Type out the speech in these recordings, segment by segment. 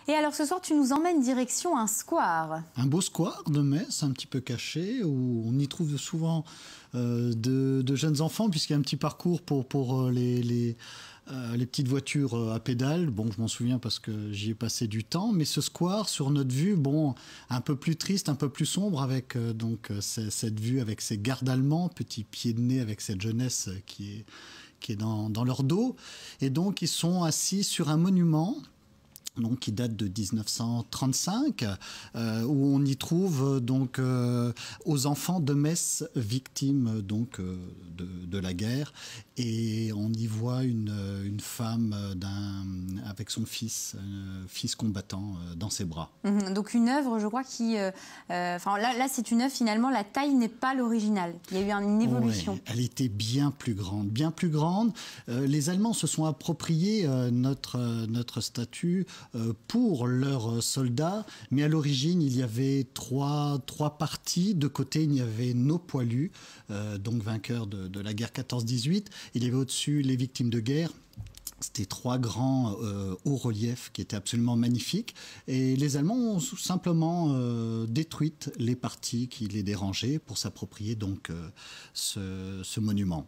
Et alors ce soir, tu nous emmènes direction un square. Un beau square de Metz, un petit peu caché, où on y trouve souvent de jeunes enfants, puisqu'il y a un petit parcours pour les petites voitures à pédales. Bon, je m'en souviens parce que j'y ai passé du temps, mais ce square, sur notre vue, bon, un peu plus triste, un peu plus sombre, avec cette vue avec ces gardes allemands, petits pieds de nez avec cette jeunesse qui est dans leur dos. Et donc, ils sont assis sur un monument, donc qui date de 1935, où on y trouve donc aux enfants de Metz victimes donc de la guerre, et on y voit une femme avec son fils combattant dans ses bras. Donc une œuvre, je crois, là c'est une œuvre, finalement, la taille n'est pas l'original. Il y a eu une évolution. Ouais, elle était bien plus grande, bien plus grande. Les Allemands se sont appropriés notre statue pour leurs soldats, mais à l'origine il y avait trois parties. De côté il y avait nos poilus, donc vainqueurs de la guerre 14-18. Il y avait au-dessus les victimes de guerre. C'était trois grands hauts reliefs qui étaient absolument magnifiques, et les Allemands ont simplement détruit les parties qui les dérangeaient pour s'approprier donc ce monument.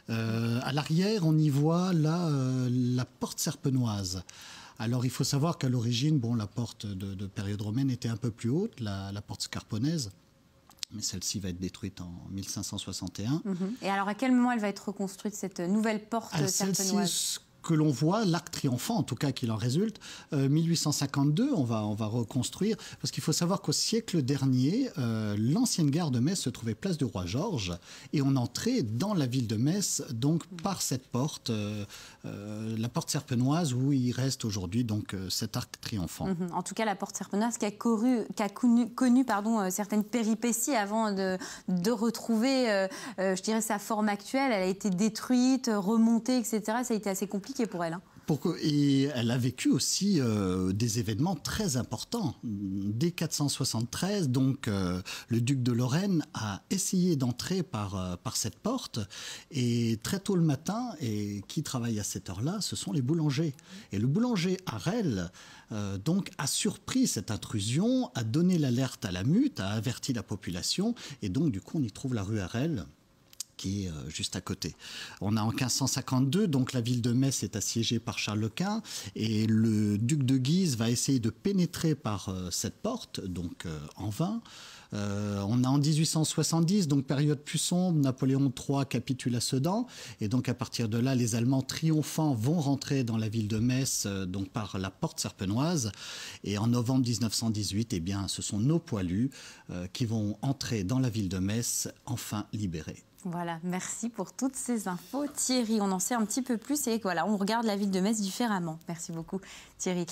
À l'arrière, on y voit là la porte serpenoise. Alors il faut savoir qu'à l'origine, bon, la porte de période romaine était un peu plus haute, la porte scarponaise. Mais celle-ci va être détruite en 1561. Et alors, à quel moment elle va être reconstruite, cette nouvelle porte serpenoise ? Que l'on voit, l'arc triomphant, en tout cas qu'il en résulte, 1852, on va reconstruire, parce qu'il faut savoir qu'au siècle dernier, l'ancienne gare de Metz se trouvait place du Roi Georges, et on entrait dans la ville de Metz donc par cette porte, la porte serpenoise, où il reste aujourd'hui donc cet arc triomphant. En tout cas, la porte serpenoise qui a connu certaines péripéties avant de retrouver, je dirais, sa forme actuelle. Elle a été détruite, remontée, etc. Ça a été assez compliqué pour elle. Et elle a vécu aussi des événements très importants. Dès 473, donc, le duc de Lorraine a essayé d'entrer par cette porte, et très tôt le matin, et qui travaille à cette heure-là, ce sont les boulangers. Et le boulanger Harel donc a surpris cette intrusion, a donné l'alerte à la meute, a averti la population, et donc du coup on y trouve la rue Harel, qui est juste à côté. On a en 1552, donc la ville de Metz est assiégée par Charles Quint, et le duc de Guise va essayer de pénétrer par cette porte, donc en vain. On a en 1870, donc période plus sombre, Napoléon III capitule à Sedan, et donc à partir de là, les Allemands triomphants vont rentrer dans la ville de Metz, donc par la porte serpenoise, et en novembre 1918, eh bien, ce sont nos poilus qui vont entrer dans la ville de Metz, enfin libérés. Voilà, merci pour toutes ces infos, Thierry. On en sait un petit peu plus, et voilà, on regarde la ville de Metz différemment. Merci beaucoup, Thierry.